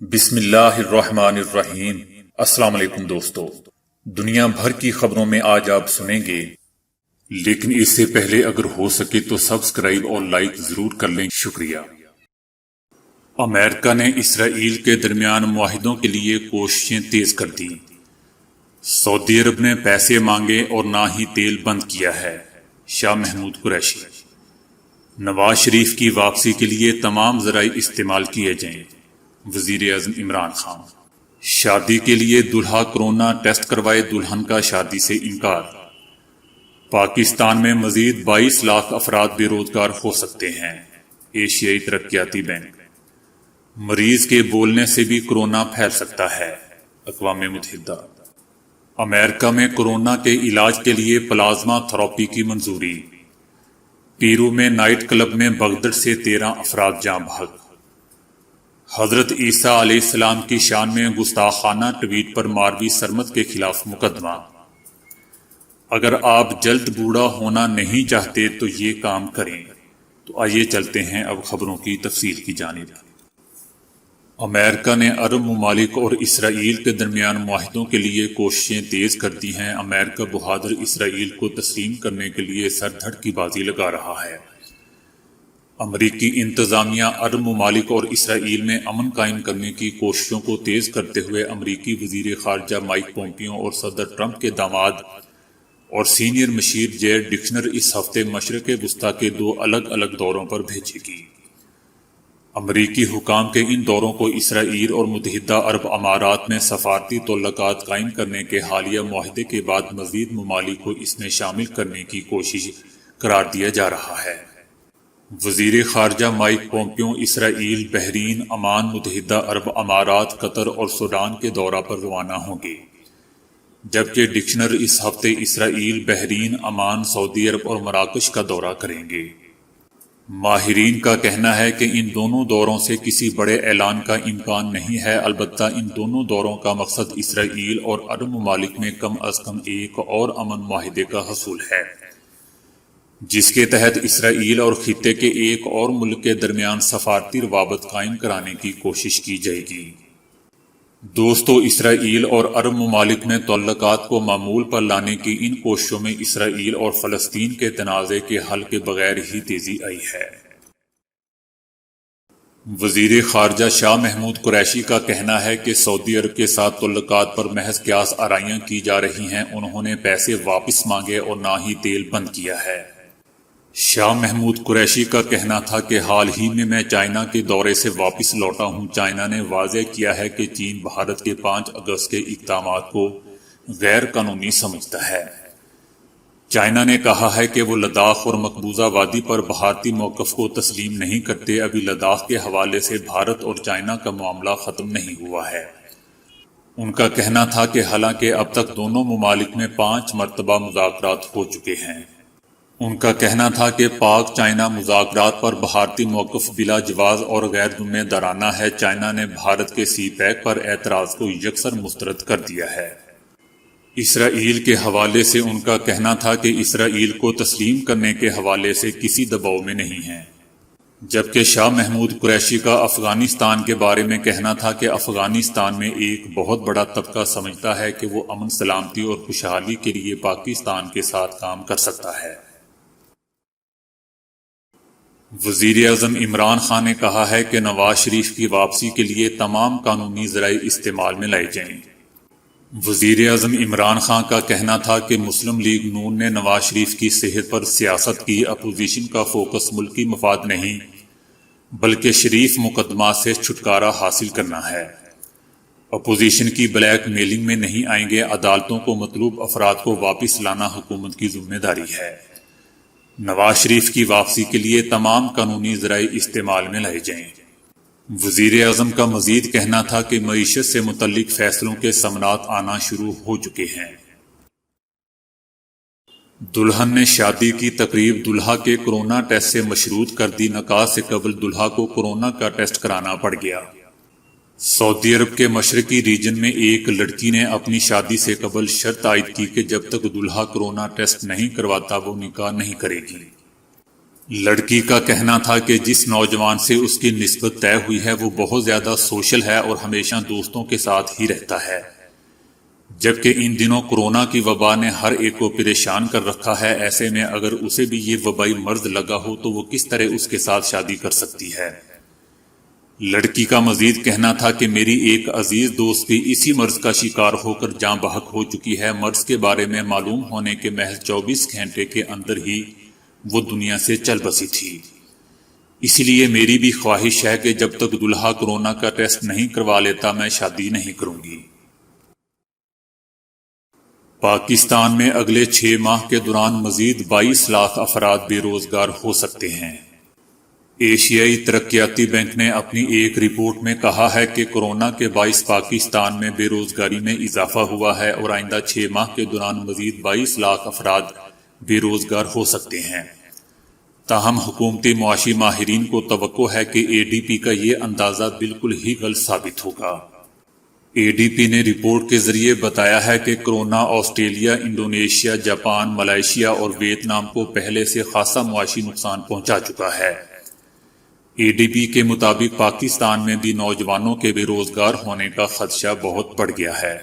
بسم اللہ الرحمن الرحیم۔ السلام علیکم دوستو، دنیا بھر کی خبروں میں آج آپ سنیں گے، لیکن اس سے پہلے اگر ہو سکے تو سبسکرائب اور لائک ضرور کر لیں، شکریہ۔ امریکہ نے اسرائیل کے درمیان معاہدوں کے لیے کوششیں تیز کر دی۔ سعودی عرب نے پیسے مانگے اور نہ ہی تیل بند کیا ہے، شاہ محمود قریشی۔ نواز شریف کی واپسی کے لیے تمام ذرائع استعمال کیے جائیں، وزیر اعظم عمران خان۔ شادی کے لیے دلہا کورونا ٹیسٹ کروائے، دلہن کا شادی سے انکار۔ پاکستان میں مزید 22 لاکھ افراد بے روزگار ہو سکتے ہیں، ایشیائی ترقیاتی بینک۔ مریض کے بولنے سے بھی کورونا پھیل سکتا ہے، اقوام متحدہ۔ امریکہ میں کورونا کے علاج کے لیے پلازما تھراپی کی منظوری۔ پیرو میں نائٹ کلب میں بغداد سے 13 افراد جاں بحق۔ حضرت عیسیٰ علیہ السلام کی شان میں گستاخانہ ٹویٹ پر ماروی سرمد کے خلاف مقدمہ۔ اگر آپ جلد بوڑھا ہونا نہیں چاہتے تو یہ کام کریں۔ تو آئیے چلتے ہیں اب خبروں کی تفصیل کی جانب۔ امریکہ نے عرب ممالک اور اسرائیل کے درمیان معاہدوں کے لیے کوششیں تیز کر دی ہیں۔ امریکہ بہادر اسرائیل کو تسلیم کرنے کے لیے سر دھڑ کی بازی لگا رہا ہے۔ امریکی انتظامیہ عرب ممالک اور اسرائیل میں امن قائم کرنے کی کوششوں کو تیز کرتے ہوئے امریکی وزیر خارجہ مائک پومپیو اور صدر ٹرمپ کے داماد اور سینئر مشیر جیریڈ ڈکشنر اس ہفتے مشرق وسطیٰ کے 2 الگ الگ دوروں پر بھیجے گی۔ امریکی حکام کے ان دوروں کو اسرائیل اور متحدہ عرب امارات میں سفارتی تعلقات قائم کرنے کے حالیہ معاہدے کے بعد مزید ممالک کو اس میں شامل کرنے کی کوشش قرار دیا جا رہا ہے۔ وزیر خارجہ مائک پومپیو اسرائیل، بحرین، عمان، متحدہ عرب امارات، قطر اور سوڈان کے دورہ پر روانہ ہوں گے، جبکہ ڈکشنر اس ہفتے اسرائیل، بحرین، عمان، سعودی عرب اور مراکش کا دورہ کریں گے۔ ماہرین کا کہنا ہے کہ ان دونوں دوروں سے کسی بڑے اعلان کا امکان نہیں ہے، البتہ ان دونوں دوروں کا مقصد اسرائیل اور عرب ممالک میں کم از کم ایک اور امن معاہدے کا حصول ہے، جس کے تحت اسرائیل اور خطے کے ایک اور ملک کے درمیان سفارتی روابط قائم کرانے کی کوشش کی جائے گی۔ دوستو، اسرائیل اور عرب ممالک میں تعلقات کو معمول پر لانے کی ان کوششوں میں اسرائیل اور فلسطین کے تنازع کے حل کے بغیر ہی تیزی آئی ہے۔ وزیر خارجہ شاہ محمود قریشی کا کہنا ہے کہ سعودی عرب کے ساتھ تعلقات پر محض قیاس آرائیاں کی جا رہی ہیں، انہوں نے پیسے واپس مانگے اور نہ ہی تیل بند کیا ہے۔ شاہ محمود قریشی کا کہنا تھا کہ حال ہی میں چائنا کے دورے سے واپس لوٹا ہوں۔ چائنا نے واضح کیا ہے کہ چین بھارت کے 5 اگست کے اقدامات کو غیر قانونی سمجھتا ہے۔ چائنا نے کہا ہے کہ وہ لداخ اور مقبوضہ وادی پر بھارتی موقف کو تسلیم نہیں کرتے۔ ابھی لداخ کے حوالے سے بھارت اور چائنا کا معاملہ ختم نہیں ہوا ہے۔ ان کا کہنا تھا کہ حالانکہ اب تک دونوں ممالک میں 5 مرتبہ مذاکرات ہو چکے ہیں، ان کا کہنا تھا کہ پاک چائنا مذاکرات پر بھارتی موقف بلا جواز اور غیر ذمہ دارانہ ہے۔ چائنا نے بھارت کے سی پیک پر اعتراض کو یکسر مسترد کر دیا ہے۔ اسرائیل کے حوالے سے ان کا کہنا تھا کہ اسرائیل کو تسلیم کرنے کے حوالے سے کسی دباؤ میں نہیں ہے، جبکہ شاہ محمود قریشی کا افغانستان کے بارے میں کہنا تھا کہ افغانستان میں ایک بہت بڑا طبقہ سمجھتا ہے کہ وہ امن، سلامتی اور خوشحالی کے لیے پاکستان کے ساتھ کام کر سکتا ہے۔ وزیر اعظم عمران خان نے کہا ہے کہ نواز شریف کی واپسی کے لیے تمام قانونی ذرائع استعمال میں لائے جائیں۔ وزیر اعظم عمران خان کا کہنا تھا کہ مسلم لیگ نون نے نواز شریف کی صحت پر سیاست کی۔ اپوزیشن کا فوکس ملکی مفاد نہیں بلکہ شریف مقدمات سے چھٹکارا حاصل کرنا ہے۔ اپوزیشن کی بلیک میلنگ میں نہیں آئیں گے، عدالتوں کو مطلوب افراد کو واپس لانا حکومت کی ذمہ داری ہے۔ نواز شریف کی واپسی کے لیے تمام قانونی ذرائع استعمال میں لائے جائیں۔ وزیر اعظم کا مزید کہنا تھا کہ معیشت سے متعلق فیصلوں کے ثمرات آنا شروع ہو چکے ہیں۔ دلہن نے شادی کی تقریب دلہا کے کورونا ٹیسٹ سے مشروط کر دی۔ نکاح سے قبل دلہا کو کورونا کا ٹیسٹ کرانا پڑ گیا۔ سعودی عرب کے مشرقی ریجن میں ایک لڑکی نے اپنی شادی سے قبل شرط عائد کی کہ جب تک دلہا کورونا ٹیسٹ نہیں کرواتا وہ نکاح نہیں کرے گی۔ لڑکی کا کہنا تھا کہ جس نوجوان سے اس کی نسبت طے ہوئی ہے وہ بہت زیادہ سوشل ہے اور ہمیشہ دوستوں کے ساتھ ہی رہتا ہے، جبکہ ان دنوں کورونا کی وبا نے ہر ایک کو پریشان کر رکھا ہے۔ ایسے میں اگر اسے بھی یہ وبائی مرض لگا ہو تو وہ کس طرح اس کے ساتھ شادی کر سکتی ہے؟ لڑکی کا مزید کہنا تھا کہ میری ایک عزیز دوست بھی اسی مرض کا شکار ہو کر جاں بحق ہو چکی ہے۔ مرض کے بارے میں معلوم ہونے کے محض 24 گھنٹے کے اندر ہی وہ دنیا سے چل بسی تھی۔ اسی لیے میری بھی خواہش ہے کہ جب تک دلہا کورونا کا ٹیسٹ نہیں کروا لیتا میں شادی نہیں کروں گی۔ پاکستان میں اگلے 6 ماہ کے دوران مزید 22 لاکھ افراد بے روزگار ہو سکتے ہیں۔ ایشیائی ترقیاتی بینک نے اپنی ایک رپورٹ میں کہا ہے کہ کورونا کے باعث پاکستان میں بے روزگاری میں اضافہ ہوا ہے اور آئندہ 6 ماہ کے دوران مزید 22 لاکھ افراد بے روزگار ہو سکتے ہیں۔ تاہم حکومتی معاشی ماہرین کو توقع ہے کہ اے ڈی پی کا یہ اندازہ بالکل ہی غلط ثابت ہوگا۔ اے ڈی پی نے رپورٹ کے ذریعے بتایا ہے کہ corona Australia, Indonesia, Japan, Malaysia اور ویتنام کو پہلے سے خاصا معاشی نقصان پہنچا چکا ہے۔ اے ڈی پی کے مطابق پاکستان میں بھی نوجوانوں کے بے روزگار ہونے کا خدشہ بہت بڑھ گیا ہے۔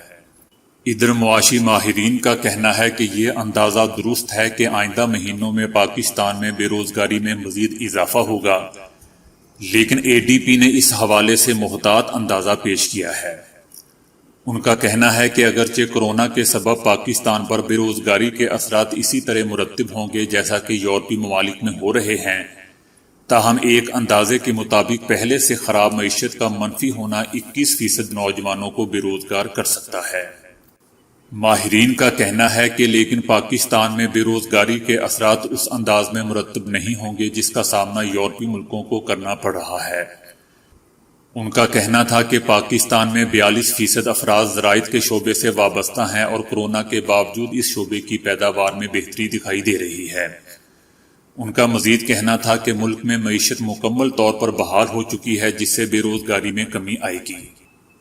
ادھر معاشی ماہرین کا کہنا ہے کہ یہ اندازہ درست ہے کہ آئندہ مہینوں میں پاکستان میں بے روزگاری میں مزید اضافہ ہوگا، لیکن اے ڈی پی نے اس حوالے سے محتاط اندازہ پیش کیا ہے۔ ان کا کہنا ہے کہ اگرچہ کورونا کے سبب پاکستان پر بے روزگاری کے اثرات اسی طرح مرتب ہوں گے جیسا کہ یورپی ممالک میں ہو رہے ہیں، تاہم ایک اندازے کے مطابق پہلے سے خراب معیشت کا منفی ہونا 21% نوجوانوں کو بے روزگار کر سکتا ہے۔ ماہرین کا کہنا ہے کہ لیکن پاکستان میں بے روزگاری کے اثرات اس انداز میں مرتب نہیں ہوں گے جس کا سامنا یورپی ملکوں کو کرنا پڑ رہا ہے۔ ان کا کہنا تھا کہ پاکستان میں 42% افراد زراعت کے شعبے سے وابستہ ہیں اور کورونا کے باوجود اس شعبے کی پیداوار میں بہتری دکھائی دے رہی ہے۔ ان کا مزید کہنا تھا کہ ملک میں معیشت مکمل طور پر بحال ہو چکی ہے جس سے بے روزگاری میں کمی آئے گی۔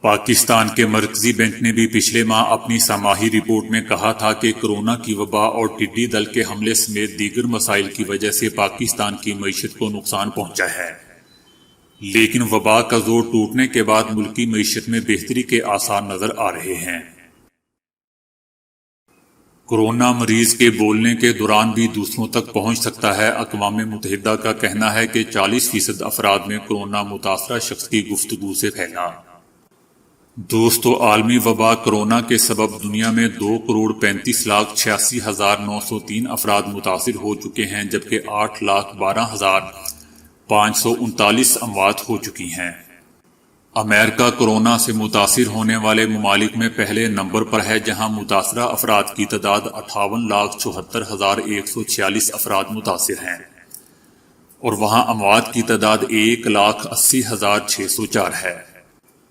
پاکستان کے مرکزی بینک نے بھی پچھلے ماہ اپنی سماہی رپورٹ میں کہا تھا کہ کورونا کی وبا اور ٹڈی دل کے حملے سمیت دیگر مسائل کی وجہ سے پاکستان کی معیشت کو نقصان پہنچا ہے، لیکن وبا کا زور ٹوٹنے کے بعد ملکی معیشت میں بہتری کے آثار نظر آ رہے ہیں۔ کورونا مریض کے بولنے کے دوران بھی دوسروں تک پہنچ سکتا ہے۔ اقوام متحدہ کا کہنا ہے کہ 40% افراد میں کورونا متاثرہ شخص کی گفتگو سے پھیلا۔ دوستو، عالمی وبا کورونا کے سبب دنیا میں 2,35,86,903 افراد متاثر ہو چکے ہیں جبکہ 8,12,539 اموات ہو چکی ہیں۔ امریکہ کورونا سے متاثر ہونے والے ممالک میں پہلے نمبر پر ہے جہاں متاثرہ افراد کی تعداد 58,74,146 افراد متاثر ہیں اور وہاں اموات کی تعداد 1,80,604 ہے۔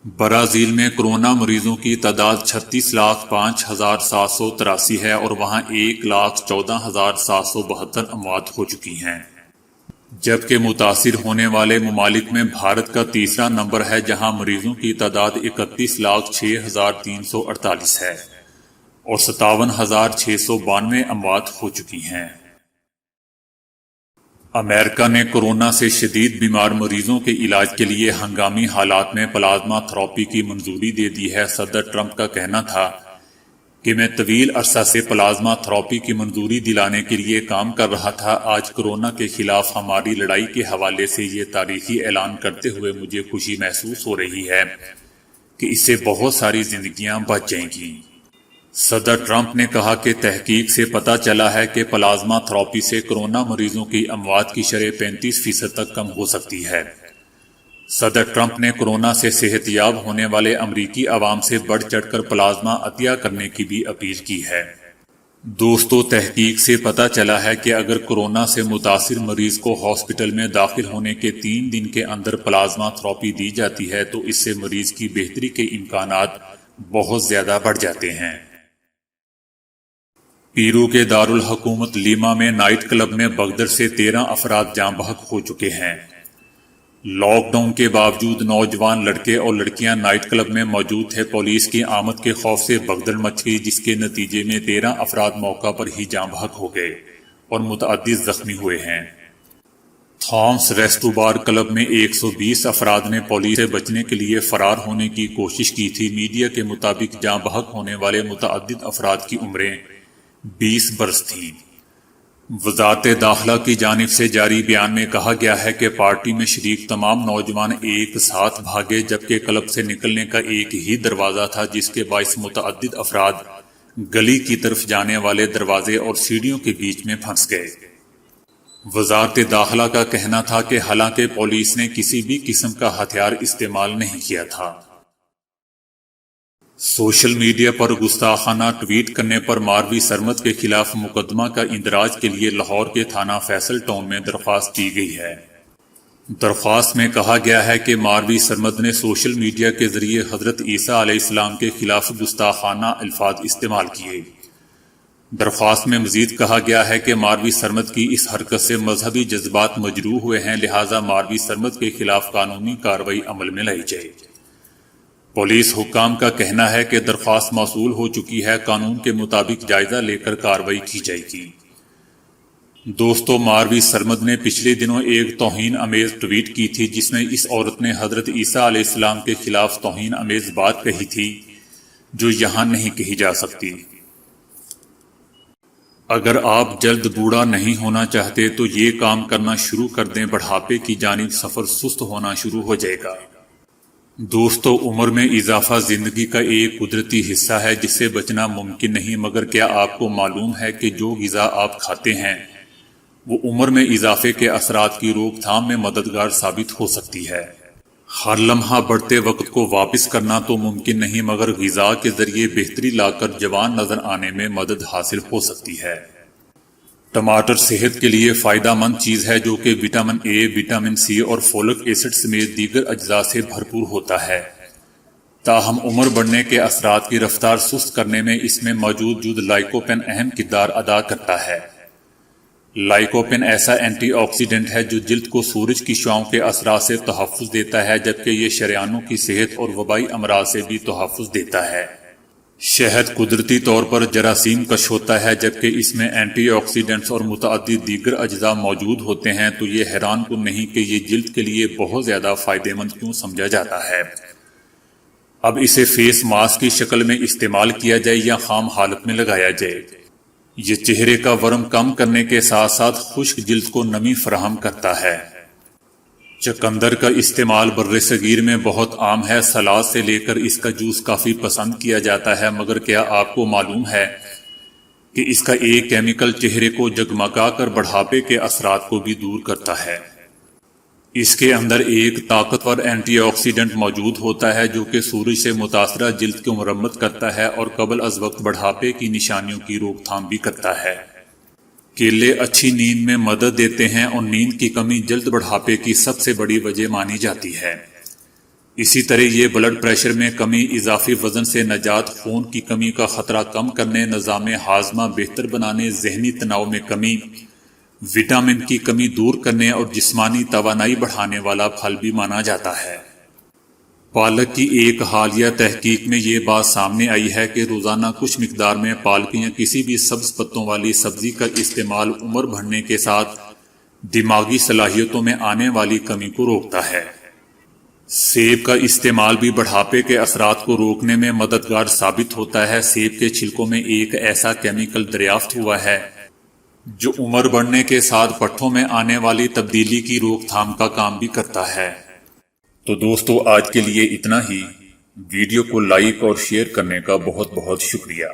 برازیل میں کورونا مریضوں کی تعداد 36,05,783 ہے اور وہاں 1,14,772 اموات ہو چکی ہیں، جبکہ متاثر ہونے والے ممالک میں بھارت کا تیسرا نمبر ہے جہاں مریضوں کی تعداد 31,06,348 ہے اور 57,692 اموات ہو چکی ہیں۔ امریکہ نے کورونا سے شدید بیمار مریضوں کے علاج کے لیے ہنگامی حالات میں پلازما تھراپی کی منظوری دے دی ہے۔ صدر ٹرمپ کا کہنا تھا کہ میں طویل عرصہ سے پلازما تھراپی کی منظوری دلانے کے لیے کام کر رہا تھا۔ آج کورونا کے خلاف ہماری لڑائی کے حوالے سے یہ تاریخی اعلان کرتے ہوئے مجھے خوشی محسوس ہو رہی ہے کہ اس سے بہت ساری زندگیاں بچ جائیں گی۔ صدر ٹرمپ نے کہا کہ تحقیق سے پتہ چلا ہے کہ پلازما تھراپی سے کورونا مریضوں کی اموات کی شرح 35% تک کم ہو سکتی ہے۔ صدر ٹرمپ نے کورونا سے صحت یاب ہونے والے امریکی عوام سے بڑھ چڑھ کر پلازما عطیہ کرنے کی بھی اپیل کی ہے۔ دوستو، تحقیق سے پتہ چلا ہے کہ اگر کورونا سے متاثر مریض کو ہاسپٹل میں داخل ہونے کے 3 دن کے اندر پلازما تھراپی دی جاتی ہے تو اس سے مریض کی بہتری کے امکانات بہت زیادہ بڑھ جاتے ہیں۔ پیرو کے دارالحکومت لیما میں نائٹ کلب میں بغدر سے 13 افراد جاں بحق ہو چکے ہیں۔ لاک ڈاؤن کے باوجود نوجوان لڑکے اور لڑکیاں نائٹ کلب میں موجود تھے۔ پولیس کی آمد کے خوف سے بھگدڑ مچ گئی جس کے نتیجے میں 13 افراد موقع پر ہی جاں بحق ہو گئے اور متعدد زخمی ہوئے ہیں۔ تھامس ریسٹو بار کلب میں 120 افراد نے پولیس سے بچنے کے لیے فرار ہونے کی کوشش کی تھی۔ میڈیا کے مطابق جاں بحق ہونے والے متعدد افراد کی عمریں 20 برس تھیں۔ وزارت داخلہ کی جانب سے جاری بیان میں کہا گیا ہے کہ پارٹی میں شریک تمام نوجوان ایک ساتھ بھاگے، جبکہ کلب سے نکلنے کا ایک ہی دروازہ تھا، جس کے باعث متعدد افراد گلی کی طرف جانے والے دروازے اور سیڑھیوں کے بیچ میں پھنس گئے۔ وزارت داخلہ کا کہنا تھا کہ حالانکہ پولیس نے کسی بھی قسم کا ہتھیار استعمال نہیں کیا تھا۔ سوشل میڈیا پر گستاخانہ ٹویٹ کرنے پر ماروی سرمد کے خلاف مقدمہ کا اندراج کے لیے لاہور کے تھانہ فیصل ٹاؤن میں درخواست دی گئی ہے۔ درخواست میں کہا گیا ہے کہ ماروی سرمد نے سوشل میڈیا کے ذریعے حضرت عیسیٰ علیہ السلام کے خلاف گستاخانہ الفاظ استعمال کیے۔ درخواست میں مزید کہا گیا ہے کہ ماروی سرمد کی اس حرکت سے مذہبی جذبات مجروح ہوئے ہیں، لہٰذا ماروی سرمد کے خلاف قانونی کارروائی عمل میں لائی جائے۔ پولیس حکام کا کہنا ہے کہ درخواست موصول ہو چکی ہے، قانون کے مطابق جائزہ لے کر کارروائی کی جائے گی۔ دوستو، ماروی سرمد نے پچھلے دنوں ایک توہین امیز ٹویٹ کی تھی، جس میں اس عورت نے حضرت عیسیٰ علیہ السلام کے خلاف توہین امیز بات کہی تھی جو یہاں نہیں کہی جا سکتی۔ اگر آپ جلد بوڑھا نہیں ہونا چاہتے تو یہ کام کرنا شروع کر دیں، بڑھاپے کی جانب سفر سست ہونا شروع ہو جائے گا۔ دوستو، عمر میں اضافہ زندگی کا ایک قدرتی حصہ ہے جس سے بچنا ممکن نہیں، مگر کیا آپ کو معلوم ہے کہ جو غذا آپ کھاتے ہیں وہ عمر میں اضافے کے اثرات کی روک تھام میں مددگار ثابت ہو سکتی ہے۔ ہر لمحہ بڑھتے وقت کو واپس کرنا تو ممکن نہیں، مگر غذا کے ذریعے بہتری لا کر جوان نظر آنے میں مدد حاصل ہو سکتی ہے۔ ٹماٹر صحت کے لیے فائدہ مند چیز ہے، جو کہ وٹامن اے، وٹامن سی اور فولک ایسڈ سمیت دیگر اجزاء سے بھرپور ہوتا ہے۔ تاہم عمر بڑھنے کے اثرات کی رفتار سست کرنے میں اس میں موجود لائکوپین اہم کردار ادا کرتا ہے۔ لائکوپین ایسا اینٹی آکسیڈنٹ ہے جو جلد کو سورج کی شعاؤں کے اثرات سے تحفظ دیتا ہے، جبکہ یہ شریانوں کی صحت اور وبائی امراض سے بھی تحفظ دیتا ہے۔ شہد قدرتی طور پر جراثیم کش ہوتا ہے، جبکہ اس میں اینٹی آکسیڈنٹس اور متعدد دیگر اجزاء موجود ہوتے ہیں، تو یہ حیران کن نہیں کہ یہ جلد کے لیے بہت زیادہ فائدہ مند کیوں سمجھا جاتا ہے۔ اب اسے فیس ماسک کی شکل میں استعمال کیا جائے یا خام حالت میں لگایا جائے، یہ چہرے کا ورم کم کرنے کے ساتھ ساتھ خشک جلد کو نمی فراہم کرتا ہے۔ چقندر کا استعمال برصغیر میں بہت عام ہے، سلاد سے لے کر اس کا جوس کافی پسند کیا جاتا ہے، مگر کیا آپ کو معلوم ہے کہ اس کا ایک کیمیکل چہرے کو جگمگا کر بڑھاپے کے اثرات کو بھی دور کرتا ہے۔ اس کے اندر ایک طاقتور اینٹی آکسیڈنٹ موجود ہوتا ہے جو کہ سورج سے متاثرہ جلد کو مرمت کرتا ہے اور قبل از وقت بڑھاپے کی نشانیوں کی روک تھام بھی کرتا ہے۔ کیلے اچھی نیند میں مدد دیتے ہیں اور نیند کی کمی جلد بڑھاپے کی سب سے بڑی وجہ مانی جاتی ہے۔ اسی طرح یہ بلڈ پریشر میں کمی، اضافی وزن سے نجات، خون کی کمی کا خطرہ کم کرنے، نظام ہاضمہ بہتر بنانے، ذہنی تناؤ میں کمی، وٹامن کی کمی دور کرنے اور جسمانی توانائی بڑھانے والا پھل بھی مانا جاتا ہے۔ پالک کی ایک حالیہ تحقیق میں یہ بات سامنے آئی ہے کہ روزانہ کچھ مقدار میں پالک یا کسی بھی سبز پتوں والی سبزی کا استعمال عمر بڑھنے کے ساتھ دماغی صلاحیتوں میں آنے والی کمی کو روکتا ہے۔ سیب کا استعمال بھی بڑھاپے کے اثرات کو روکنے میں مددگار ثابت ہوتا ہے۔ سیب کے چھلکوں میں ایک ایسا کیمیکل دریافت ہوا ہے جو عمر بڑھنے کے ساتھ پٹھوں میں آنے والی تبدیلی کی روک تھام کا کام بھی کرتا ہے۔ تو دوستو، آج کے لیے اتنا ہی۔ ویڈیو کو لائک اور شیئر کرنے کا بہت بہت شکریہ۔